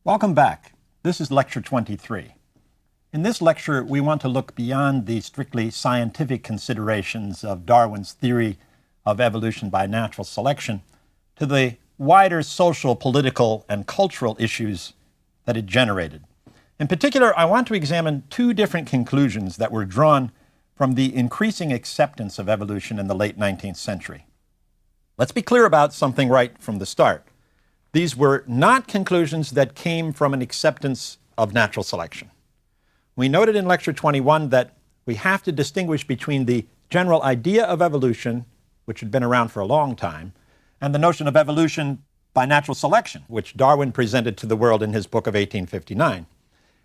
Welcome back. This is Lecture 23. In this lecture, we want to look beyond the strictly scientific considerations of Darwin's theory of evolution by natural selection to the wider social, political, and cultural issues that it generated. In particular, I want to examine two different conclusions that were drawn from the increasing acceptance of evolution in the late 19th century. Let's be clear about something right from the start. These were not conclusions that came from an acceptance of natural selection. We noted in Lecture 21 that we have to distinguish between the general idea of evolution, which had been around for a long time, and the notion of evolution by natural selection, which Darwin presented to the world in his book of 1859.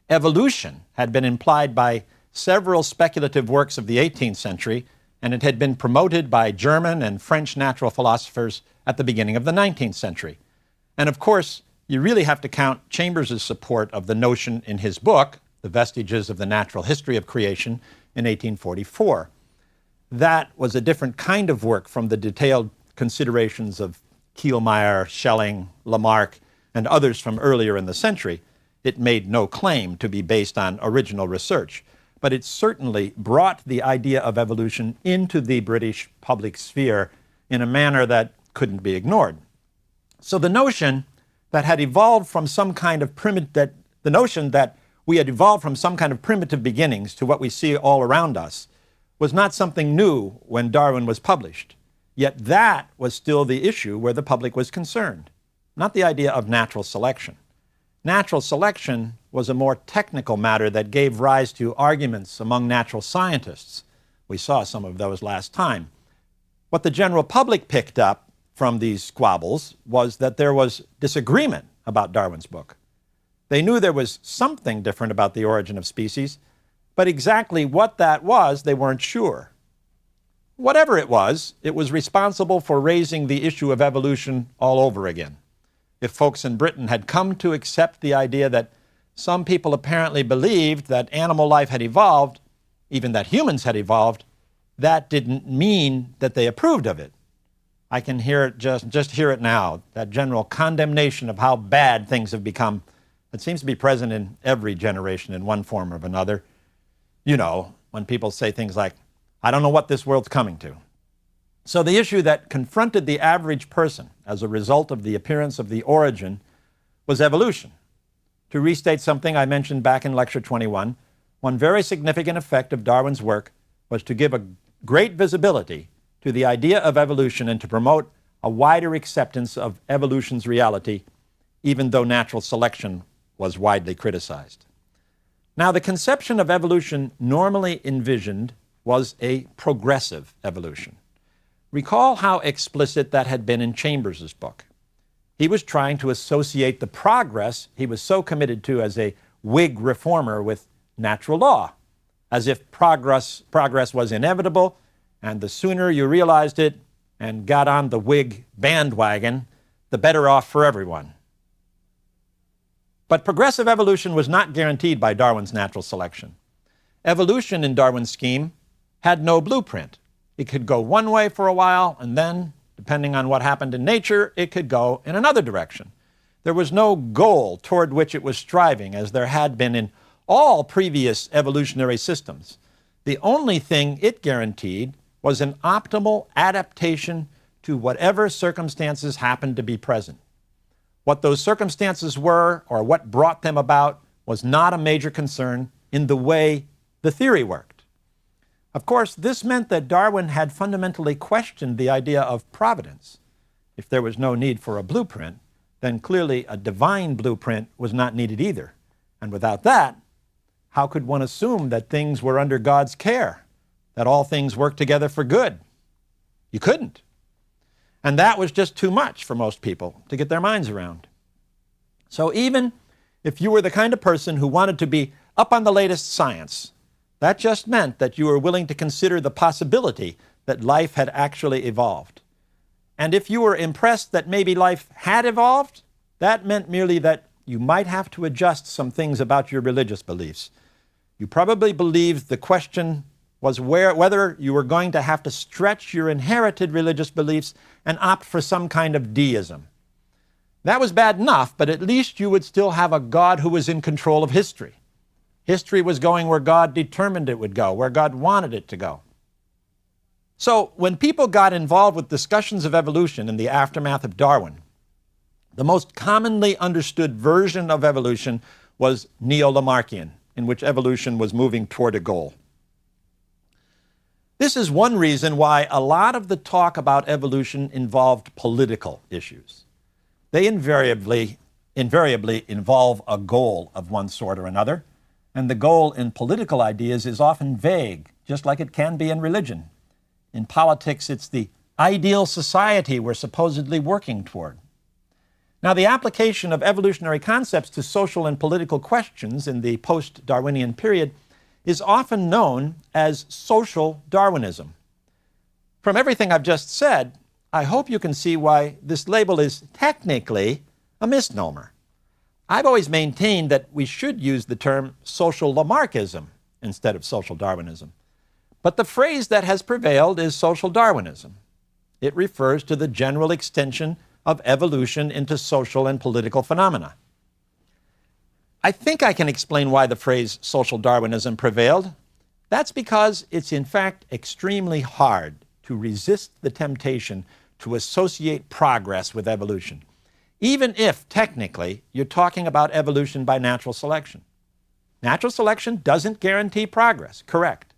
Evolution had been implied by several speculative works of the 18th century, and it had been promoted by German and French natural philosophers at the beginning of the 19th century. And of course, you really have to count Chambers' support of the notion in his book, The Vestiges of the Natural History of Creation, in 1844. That was a different kind of work from the detailed considerations of Kielmeyer, Schelling, Lamarck, and others from earlier in the century. It made no claim to be based on original research, but it certainly brought the idea of evolution into the British public sphere in a manner that couldn't be ignored. So the notion that had evolved from some kind of primitive beginnings to what we see all around us was not something new when Darwin was published. Yet that was still the issue where the public was concerned, not the idea of natural selection. Natural selection was a more technical matter that gave rise to arguments among natural scientists. We saw some of those last time. What the general public picked up from these squabbles was that there was disagreement about Darwin's book. They knew there was something different about the origin of species, but exactly what that was, they weren't sure. Whatever it was responsible for raising the issue of evolution all over again. If folks in Britain had come to accept the idea that some people apparently believed that animal life had evolved, even that humans had evolved, that didn't mean that they approved of it. I can hear it, just hear it now, that general condemnation of how bad things have become. It seems to be present in every generation in one form or another. You know, when people say things like, I don't know what this world's coming to. So the issue that confronted the average person as a result of the appearance of the origin was evolution. To restate something I mentioned back in Lecture 21, one very significant effect of Darwin's work was to give a great visibility to the idea of evolution and to promote a wider acceptance of evolution's reality, even though natural selection was widely criticized. Now, the conception of evolution normally envisioned was a progressive evolution. Recall how explicit that had been in Chambers' book. He was trying to associate the progress he was so committed to as a Whig reformer with natural law, as if progress was inevitable, and the sooner you realized it and got on the Whig bandwagon, the better off for everyone. But progressive evolution was not guaranteed by Darwin's natural selection. Evolution in Darwin's scheme had no blueprint. It could go one way for a while, and then, depending on what happened in nature, it could go in another direction. There was no goal toward which it was striving, as there had been in all previous evolutionary systems. The only thing it guaranteed was an optimal adaptation to whatever circumstances happened to be present. What those circumstances were, or what brought them about, was not a major concern in the way the theory worked. Of course, this meant that Darwin had fundamentally questioned the idea of providence. If there was no need for a blueprint, then clearly a divine blueprint was not needed either. And without that, how could one assume that things were under God's care, that all things work together for good? You couldn't. And that was just too much for most people to get their minds around. So even if you were the kind of person who wanted to be up on the latest science, that just meant that you were willing to consider the possibility that life had actually evolved. And if you were impressed that maybe life had evolved, that meant merely that you might have to adjust some things about your religious beliefs. You probably believed the question was whether you were going to have to stretch your inherited religious beliefs and opt for some kind of deism. That was bad enough, but at least you would still have a God who was in control of history. History was going where God determined it would go, where God wanted it to go. So when people got involved with discussions of evolution in the aftermath of Darwin, the most commonly understood version of evolution was neo-Lamarckian, in which evolution was moving toward a goal. This is one reason why a lot of the talk about evolution involved political issues. They invariably involve a goal of one sort or another, and the goal in political ideas is often vague, just like it can be in religion. In politics, it's the ideal society we're supposedly working toward. Now, the application of evolutionary concepts to social and political questions in the post-Darwinian period is often known as social Darwinism. From everything I've just said, I hope you can see why this label is technically a misnomer. I've always maintained that we should use the term social Lamarckism instead of social Darwinism. But the phrase that has prevailed is social Darwinism. It refers to the general extension of evolution into social and political phenomena. I think I can explain why the phrase social Darwinism prevailed. That's because it's in fact extremely hard to resist the temptation to associate progress with evolution, even if technically you're talking about evolution by natural selection. Natural selection doesn't guarantee progress, correct.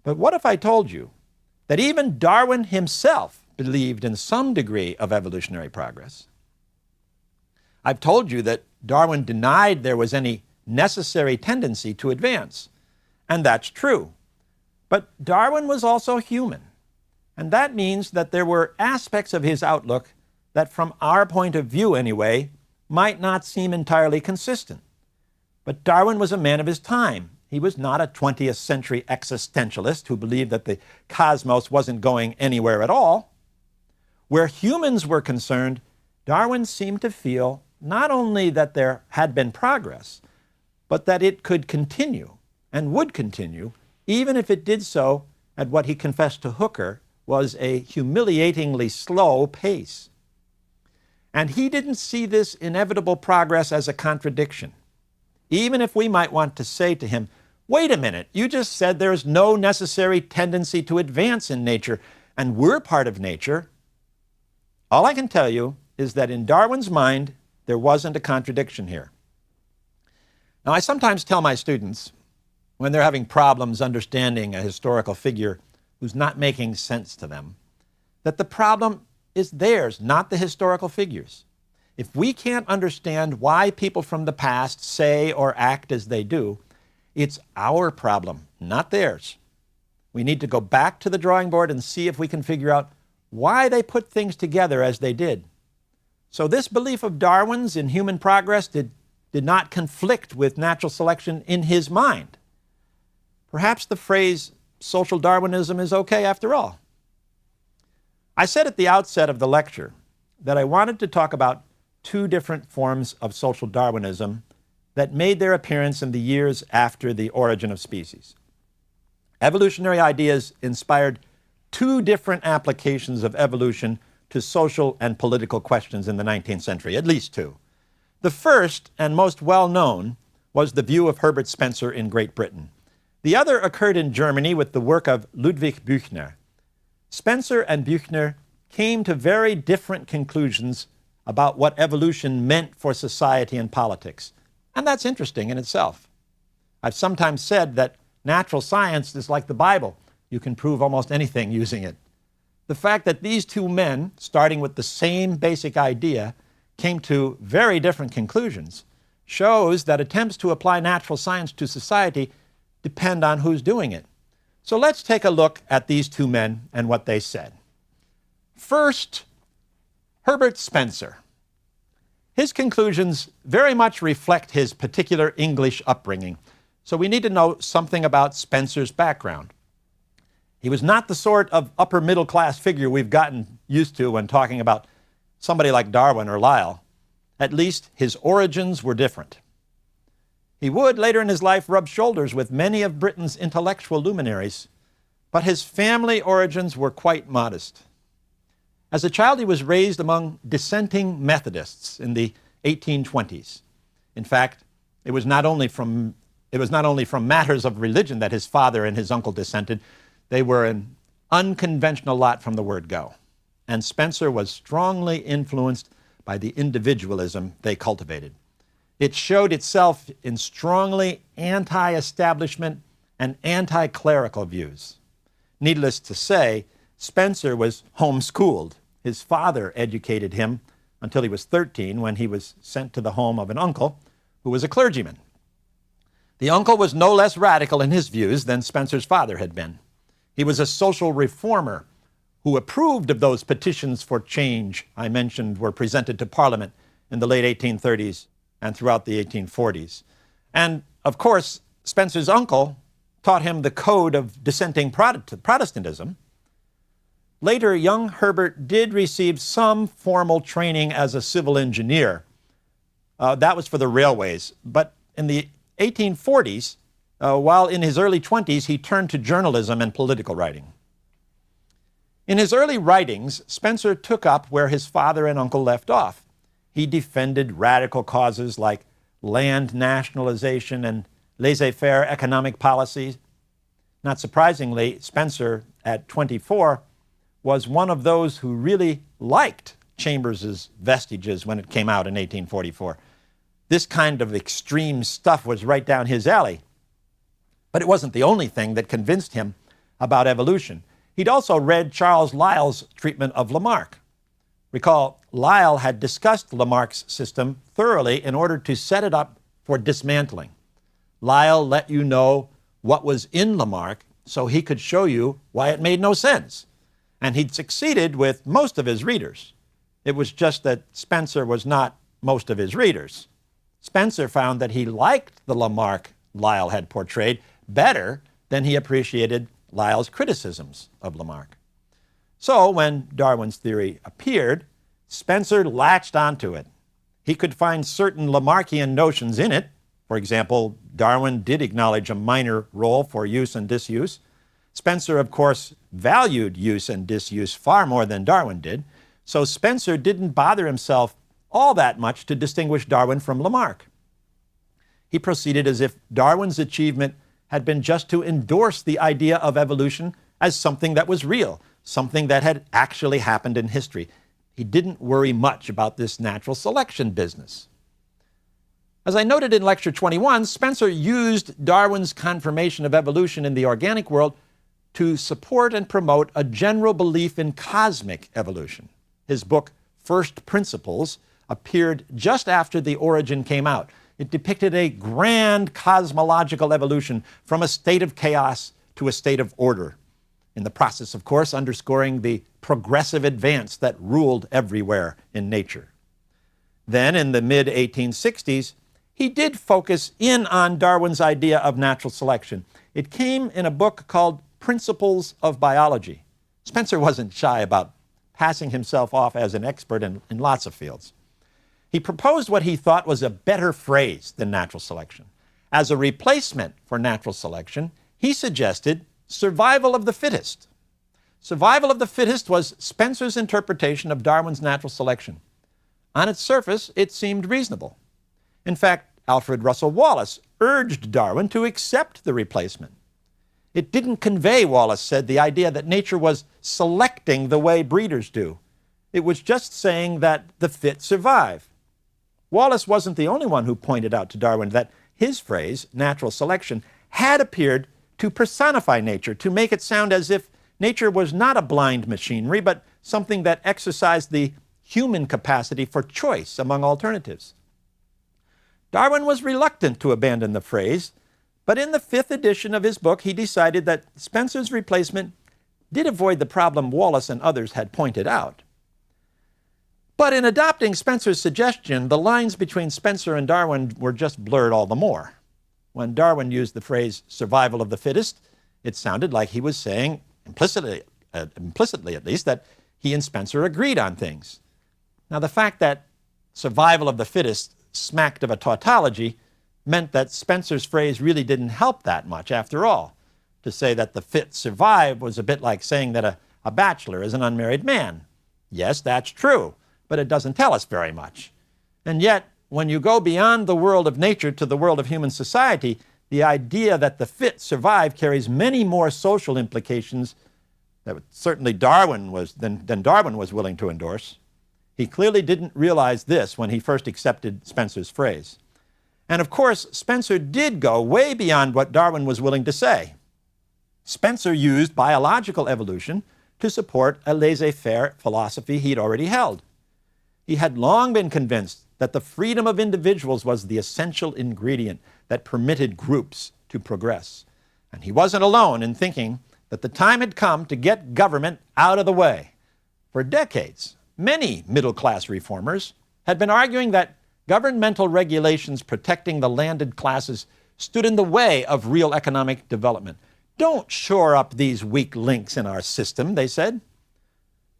But what if I told you that even Darwin himself believed in some degree of evolutionary progress? I've told you that Darwin denied there was any necessary tendency to advance, and that's true. But Darwin was also human, and that means that there were aspects of his outlook that, from our point of view anyway, might not seem entirely consistent. But Darwin was a man of his time. He was not a 20th century existentialist who believed that the cosmos wasn't going anywhere at all. Where humans were concerned, Darwin seemed to feel not only that there had been progress, but that it could continue and would continue, even if it did so at what he confessed to Hooker was a humiliatingly slow pace. And he didn't see this inevitable progress as a contradiction, even if we might want to say to him, wait a minute, you just said there is no necessary tendency to advance in nature, and we're part of nature. All I can tell you is that in Darwin's mind, there wasn't a contradiction here. Now, I sometimes tell my students, when they're having problems understanding a historical figure who's not making sense to them, that the problem is theirs, not the historical figures. If we can't understand why people from the past say or act as they do, it's our problem, not theirs. We need to go back to the drawing board and see if we can figure out why they put things together as they did. So this belief of Darwin's in human progress did not conflict with natural selection in his mind. Perhaps the phrase social Darwinism is okay after all. I said at the outset of the lecture that I wanted to talk about two different forms of social Darwinism that made their appearance in the years after the origin of species. Evolutionary ideas inspired two different applications of evolution to social and political questions in the 19th century, at least two. The first and most well-known was the view of Herbert Spencer in Great Britain. The other occurred in Germany with the work of Ludwig Büchner. Spencer and Büchner came to very different conclusions about what evolution meant for society and politics. And that's interesting in itself. I've sometimes said that natural science is like the Bible. You can prove almost anything using it. The fact that these two men, starting with the same basic idea, came to very different conclusions shows that attempts to apply natural science to society depend on who's doing it. So let's take a look at these two men and what they said. First, Herbert Spencer. His conclusions very much reflect his particular English upbringing, so we need to know something about Spencer's background. He was not the sort of upper middle class figure we've gotten used to when talking about somebody like Darwin or Lyell. At least his origins were different. He would, later in his life, rub shoulders with many of Britain's intellectual luminaries, but his family origins were quite modest. As a child, he was raised among dissenting Methodists in the 1820s. In fact, it was not only from matters of religion that his father and his uncle dissented. They were an unconventional lot from the word go. And Spencer was strongly influenced by the individualism they cultivated. It showed itself in strongly anti-establishment and anti-clerical views. Needless to say, Spencer was homeschooled. His father educated him until he was 13, when he was sent to the home of an uncle who was a clergyman. The uncle was no less radical in his views than Spencer's father had been. He was a social reformer who approved of those petitions for change I mentioned were presented to Parliament in the late 1830s and throughout the 1840s. And, of course, Spencer's uncle taught him the code of dissenting Protestantism. Later, young Herbert did receive some formal training as a civil engineer. That was for the railways. But in the 1840s, while in his early 20s, he turned to journalism and political writing. In his early writings, Spencer took up where his father and uncle left off. He defended radical causes like land nationalization and laissez-faire economic policies. Not surprisingly, Spencer, at 24, was one of those who really liked Chambers's Vestiges when it came out in 1844. This kind of extreme stuff was right down his alley. But it wasn't the only thing that convinced him about evolution. He'd also read Charles Lyell's treatment of Lamarck. Recall, Lyell had discussed Lamarck's system thoroughly in order to set it up for dismantling. Lyell let you know what was in Lamarck so he could show you why it made no sense. And he'd succeeded with most of his readers. It was just that Spencer was not most of his readers. Spencer found that he liked the Lamarck Lyell had portrayed better than he appreciated Lyell's criticisms of Lamarck. So when Darwin's theory appeared, Spencer latched onto it. He could find certain Lamarckian notions in it. For example, Darwin did acknowledge a minor role for use and disuse. Spencer, of course, valued use and disuse far more than Darwin did, so Spencer didn't bother himself all that much to distinguish Darwin from Lamarck. He proceeded as if Darwin's achievement had been just to endorse the idea of evolution as something that was real, something that had actually happened in history. He didn't worry much about this natural selection business. As I noted in Lecture 21, Spencer used Darwin's confirmation of evolution in the organic world to support and promote a general belief in cosmic evolution. His book, First Principles, appeared just after The Origin came out. It depicted a grand cosmological evolution from a state of chaos to a state of order. In the process, of course, underscoring the progressive advance that ruled everywhere in nature. Then, in the mid-1860s, he did focus in on Darwin's idea of natural selection. It came in a book called Principles of Biology. Spencer wasn't shy about passing himself off as an expert in lots of fields. He proposed what he thought was a better phrase than natural selection. As a replacement for natural selection, he suggested survival of the fittest. Survival of the fittest was Spencer's interpretation of Darwin's natural selection. On its surface, it seemed reasonable. In fact, Alfred Russel Wallace urged Darwin to accept the replacement. It didn't convey, Wallace said, the idea that nature was selecting the way breeders do. It was just saying that the fit survive. Wallace wasn't the only one who pointed out to Darwin that his phrase, natural selection, had appeared to personify nature, to make it sound as if nature was not a blind machinery, but something that exercised the human capacity for choice among alternatives. Darwin was reluctant to abandon the phrase, but in the 5th edition of his book, he decided that Spencer's replacement did avoid the problem Wallace and others had pointed out. But in adopting Spencer's suggestion, the lines between Spencer and Darwin were just blurred all the more. When Darwin used the phrase survival of the fittest, it sounded like he was saying, implicitly at least, that he and Spencer agreed on things. Now, the fact that survival of the fittest smacked of a tautology meant that Spencer's phrase really didn't help that much after all. To say that the fit survive was a bit like saying that a bachelor is an unmarried man. Yes, that's true, but it doesn't tell us very much. And yet, when you go beyond the world of nature to the world of human society, the idea that the fit survive carries many more social implications that certainly Darwin was than Darwin was willing to endorse. He clearly didn't realize this when he first accepted Spencer's phrase. And of course, Spencer did go way beyond what Darwin was willing to say. Spencer used biological evolution to support a laissez-faire philosophy he'd already held. He had long been convinced that the freedom of individuals was the essential ingredient that permitted groups to progress. And he wasn't alone in thinking that the time had come to get government out of the way. For decades, many middle-class reformers had been arguing that governmental regulations protecting the landed classes stood in the way of real economic development. Don't shore up these weak links in our system, they said.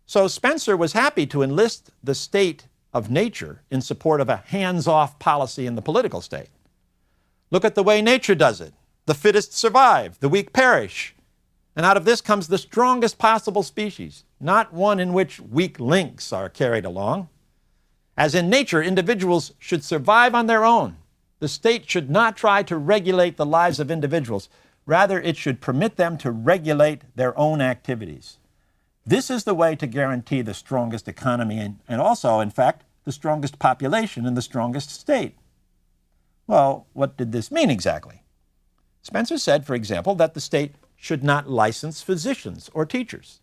So Spencer was happy to enlist the state of nature in support of a hands-off policy in the political state. Look at the way nature does it. The fittest survive, the weak perish. And out of this comes the strongest possible species, not one in which weak links are carried along. As in nature, individuals should survive on their own. The state should not try to regulate the lives of individuals. Rather, it should permit them to regulate their own activities. This is the way to guarantee the strongest economy and also, in fact, the strongest population and the strongest state. Well, what did this mean exactly? Spencer said, for example, that the state should not license physicians or teachers.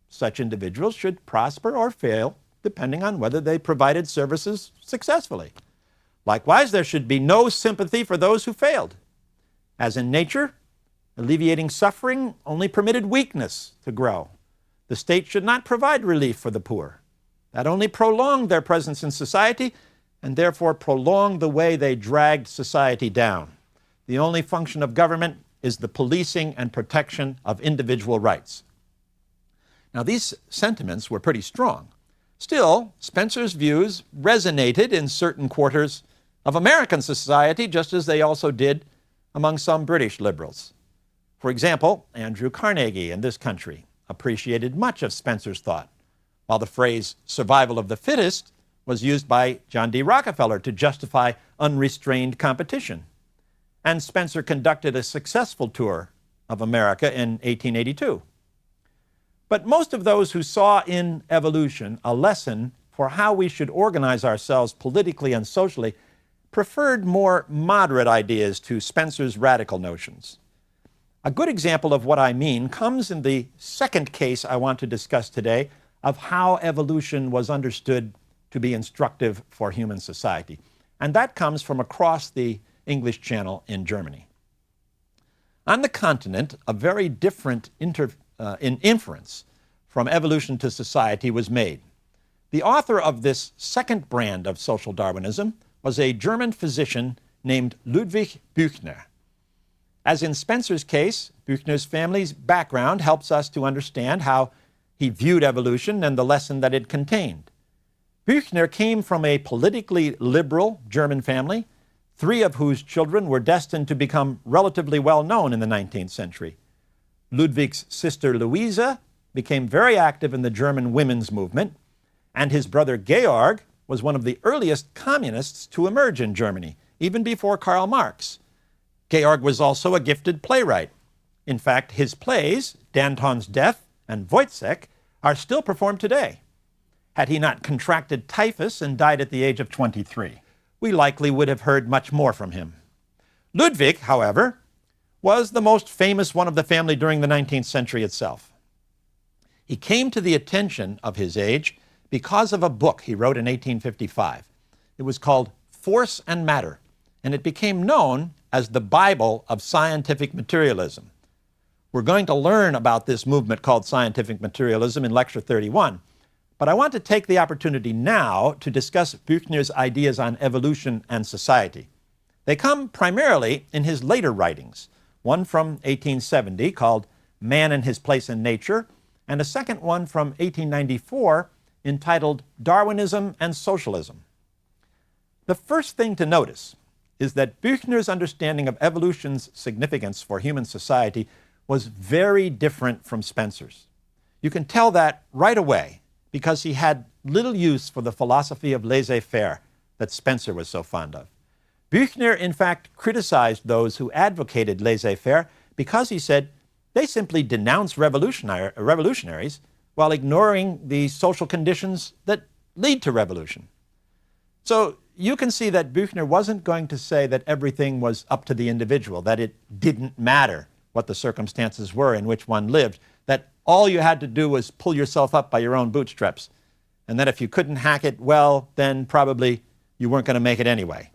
Such individuals should prosper or fail depending on whether they provided services successfully. Likewise, there should be no sympathy for those who failed. As in nature, alleviating suffering only permitted weakness to grow. The state should not provide relief for the poor. That only prolonged their presence in society and therefore prolonged the way they dragged society down. The only function of government is the policing and protection of individual rights. Now, these sentiments were pretty strong. Still, Spencer's views resonated in certain quarters of American society, just as they also did among some British liberals. For example, Andrew Carnegie in this country appreciated much of Spencer's thought, while the phrase survival of the fittest was used by John D. Rockefeller to justify unrestrained competition. And Spencer conducted a successful tour of America in 1882. But most of those who saw in evolution a lesson for how we should organize ourselves politically and socially preferred more moderate ideas to Spencer's radical notions. A good example of what I mean comes in the second case I want to discuss today of how evolution was understood to be instructive for human society. And that comes from across the English Channel in Germany. On the continent, a very different inference from evolution to society was made. The author of this second brand of social Darwinism was a German physician named Ludwig Büchner. As in Spencer's case, Büchner's family's background helps us to understand how he viewed evolution and the lesson that it contained. Büchner came from a politically liberal German family, 3 of whose children were destined to become relatively well known in the 19th century. Ludwig's sister Louisa became very active in the German women's movement, and his brother Georg was one of the earliest communists to emerge in Germany, even before Karl Marx. Georg was also a gifted playwright. In fact, his plays, Danton's Death and Woyzeck, are still performed today. Had he not contracted typhus and died at the age of 23, we likely would have heard much more from him. Ludwig, however, was the most famous one of the family during the 19th century itself. He came to the attention of his age because of a book he wrote in 1855. It was called Force and Matter, and it became known as the Bible of scientific materialism. We're going to learn about this movement called scientific materialism in Lecture 31, but I want to take the opportunity now to discuss Büchner's ideas on evolution and society. They come primarily in his later writings, one from 1870 called Man and His Place in Nature, and a second one from 1894 entitled Darwinism and Socialism. The first thing to notice is that Büchner's understanding of evolution's significance for human society was very different from Spencer's. You can tell that right away because he had little use for the philosophy of laissez-faire that Spencer was so fond of. Büchner, in fact, criticized those who advocated laissez-faire because he said they simply denounce revolutionaries while ignoring the social conditions that lead to revolution. So you can see that Büchner wasn't going to say that everything was up to the individual, that it didn't matter what the circumstances were in which one lived, that all you had to do was pull yourself up by your own bootstraps, and that if you couldn't hack it, well, then probably you weren't going to make it anyway.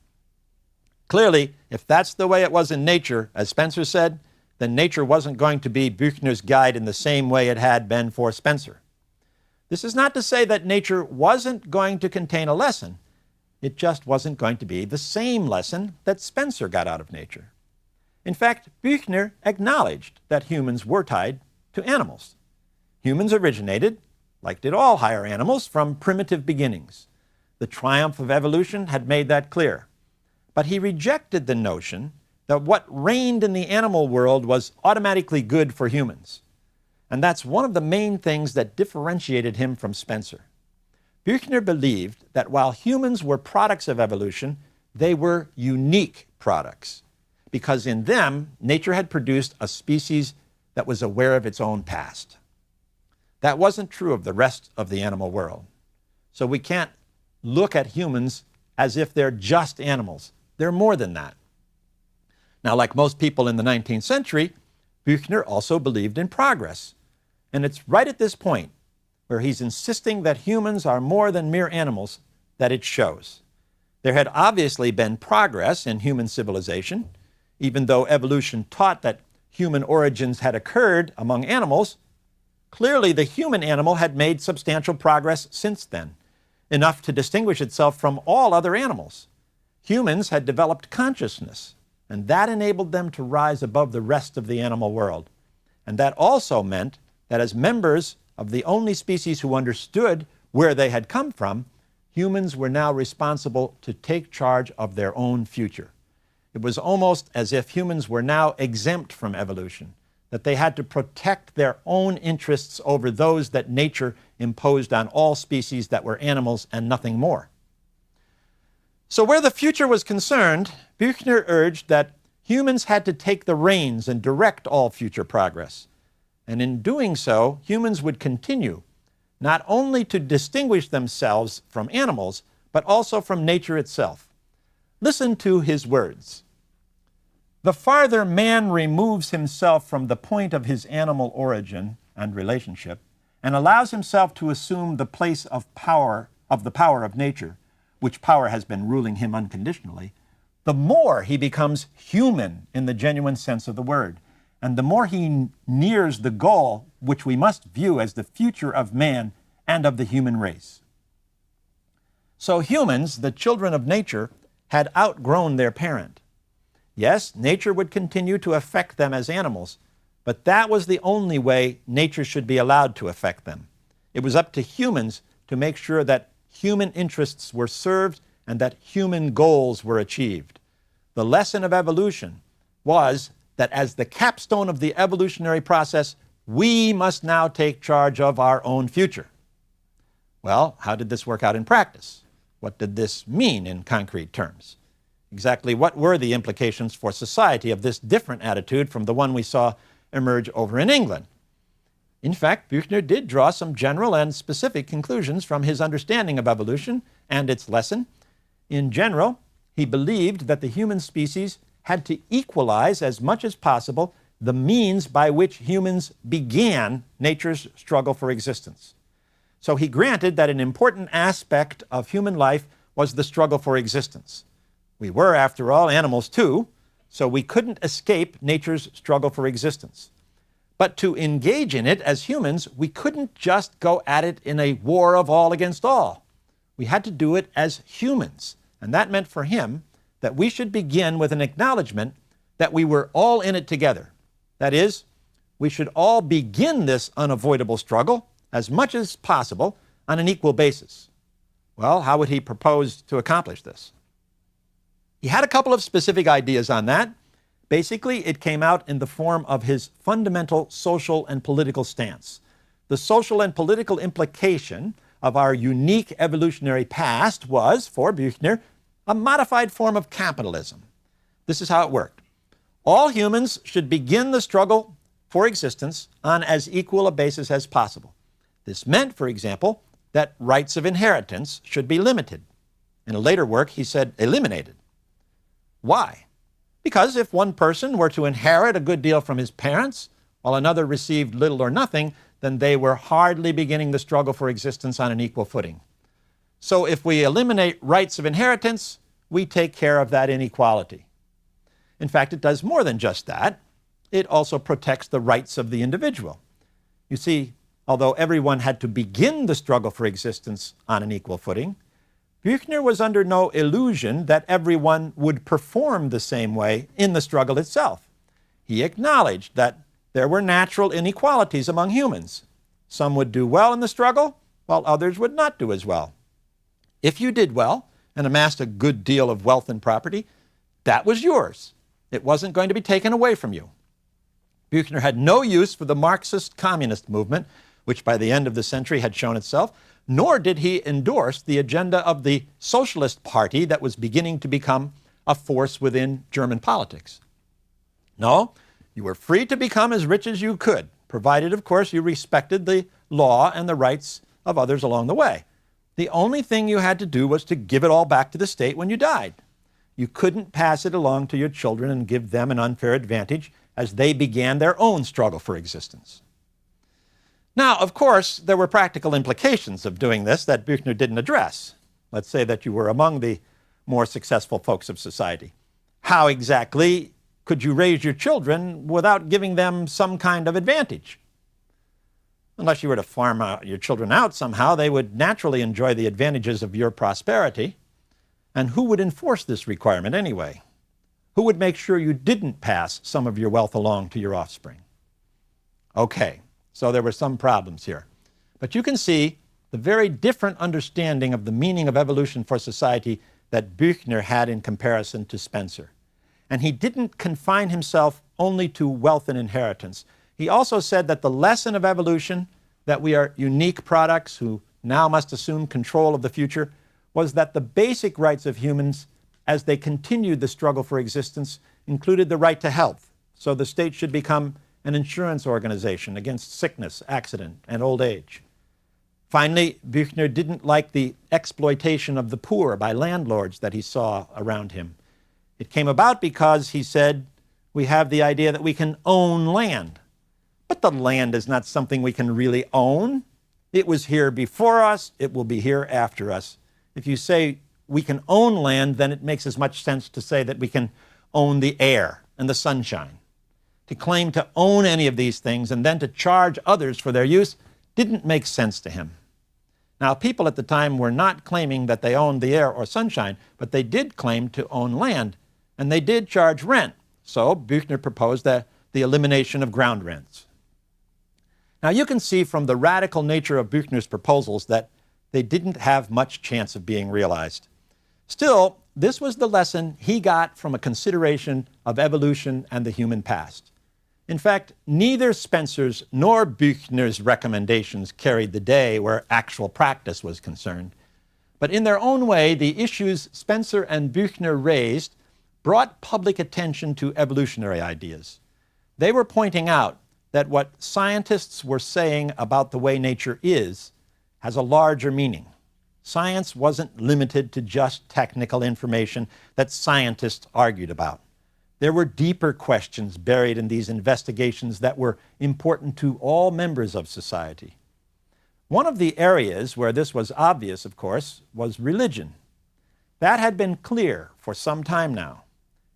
Clearly, if that's the way it was in nature, as Spencer said, then nature wasn't going to be Büchner's guide in the same way it had been for Spencer. This is not to say that nature wasn't going to contain a lesson. It just wasn't going to be the same lesson that Spencer got out of nature. In fact, Büchner acknowledged that humans were tied to animals. Humans originated, like did all higher animals, from primitive beginnings. The triumph of evolution had made that clear. But he rejected the notion that what reigned in the animal world was automatically good for humans. And that's one of the main things that differentiated him from Spencer. Büchner believed that while humans were products of evolution, they were unique products, because in them, nature had produced a species that was aware of its own past. That wasn't true of the rest of the animal world. So we can't look at humans as if they're just animals. They're more than that. Now, like most people in the 19th century, Büchner also believed in progress. And it's right at this point, where he's insisting that humans are more than mere animals, that it shows. There had obviously been progress in human civilization, even though evolution taught that human origins had occurred among animals. Clearly, the human animal had made substantial progress since then, enough to distinguish itself from all other animals. Humans had developed consciousness, and that enabled them to rise above the rest of the animal world. And that also meant that as members of the only species who understood where they had come from, humans were now responsible to take charge of their own future. It was almost as if humans were now exempt from evolution, that they had to protect their own interests over those that nature imposed on all species that were animals and nothing more. So where the future was concerned, Büchner urged that humans had to take the reins and direct all future progress. And in doing so, humans would continue not only to distinguish themselves from animals, but also from nature itself. Listen to his words. The farther man removes himself from the point of his animal origin and relationship, and allows himself to assume the place of the power of nature, which power has been ruling him unconditionally, the more he becomes human in the genuine sense of the word, and the more he nears the goal which we must view as the future of man and of the human race. So humans, the children of nature, had outgrown their parent. Yes, nature would continue to affect them as animals, but that was the only way nature should be allowed to affect them. It was up to humans to make sure that human interests were served and that human goals were achieved. The lesson of evolution was that as the capstone of the evolutionary process, we must now take charge of our own future. Well, how did this work out in practice? What did this mean in concrete terms? Exactly what were the implications for society of this different attitude from the one we saw emerge over in England? In fact, Büchner did draw some general and specific conclusions from his understanding of evolution and its lesson. In general, he believed that the human species had to equalize as much as possible the means by which humans began nature's struggle for existence. So he granted that an important aspect of human life was the struggle for existence. We were, after all, animals too, so we couldn't escape nature's struggle for existence. But to engage in it as humans, we couldn't just go at it in a war of all against all. We had to do it as humans, and that meant for him that we should begin with an acknowledgement that we were all in it together. That is, we should all begin this unavoidable struggle as much as possible on an equal basis. Well, how would he propose to accomplish this? He had a couple of specific ideas on that. Basically, it came out in the form of his fundamental social and political stance. the social and political implication of our unique evolutionary past was, for Buechner, a modified form of capitalism. This is how it worked. All humans should begin the struggle for existence on as equal a basis as possible. This meant, for example, that rights of inheritance should be limited. In a later work, he said eliminated. Why? Because if one person were to inherit a good deal from his parents, while another received little or nothing, then they were hardly beginning the struggle for existence on an equal footing. So if we eliminate rights of inheritance, we take care of that inequality. In fact, it does more than just that. It also protects the rights of the individual. You see, although everyone had to begin the struggle for existence on an equal footing, Buechner was under no illusion that everyone would perform the same way in the struggle itself. He acknowledged that there were natural inequalities among humans. Some would do well in the struggle, while others would not do as well. If you did well and amassed a good deal of wealth and property, that was yours. It wasn't going to be taken away from you. Buechner had no use for the Marxist communist movement, which by the end of the century had shown itself, nor did he endorse the agenda of the Socialist Party that was beginning to become a force within German politics. No, you were free to become as rich as you could, provided, of course, you respected the law and the rights of others along the way. The only thing you had to do was to give it all back to the state when you died. You couldn't pass it along to your children and give them an unfair advantage as they began their own struggle for existence. Now, of course, there were practical implications of doing this that Buechner didn't address. Let's say that you were among the more successful folks of society. How exactly could you raise your children without giving them some kind of advantage? Unless you were to farm your children out somehow, they would naturally enjoy the advantages of your prosperity. And who would enforce this requirement anyway? Who would make sure you didn't pass some of your wealth along to your offspring? Okay, so there were some problems here. But you can see the very different understanding of the meaning of evolution for society that Buechner had in comparison to Spencer. And he didn't confine himself only to wealth and inheritance. He also said that the lesson of evolution, that we are unique products who now must assume control of the future, was that the basic rights of humans as they continued the struggle for existence included the right to health. So the state should become an insurance organization against sickness, accident, and old age. Finally, Buechner didn't like the exploitation of the poor by landlords that he saw around him. It came about because, he said, we have the idea that we can own land. But the land is not something we can really own. It was here before us, it will be here after us. If you say we can own land, then it makes as much sense to say that we can own the air and the sunshine. To claim to own any of these things and then to charge others for their use didn't make sense to him. Now, people at the time were not claiming that they owned the air or sunshine, but they did claim to own land, and they did charge rent. So Buechner proposed the elimination of ground rents. Now, you can see from the radical nature of Buechner's proposals that they didn't have much chance of being realized. Still, this was the lesson he got from a consideration of evolution and the human past. In fact, neither Spencer's nor Buechner's recommendations carried the day where actual practice was concerned. But in their own way, the issues Spencer and Buechner raised brought public attention to evolutionary ideas. They were pointing out that what scientists were saying about the way nature is has a larger meaning. Science wasn't limited to just technical information that scientists argued about. There were deeper questions buried in these investigations that were important to all members of society. One of the areas where this was obvious, of course, was religion. That had been clear for some time now.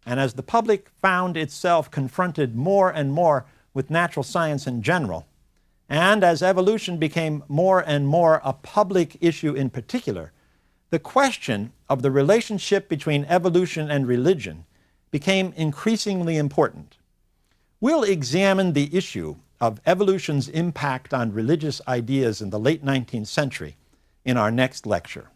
And as the public found itself confronted more and more with natural science in general, and as evolution became more and more a public issue in particular, the question of the relationship between evolution and religion became increasingly important. We'll examine the issue of evolution's impact on religious ideas in the late 19th century in our next lecture.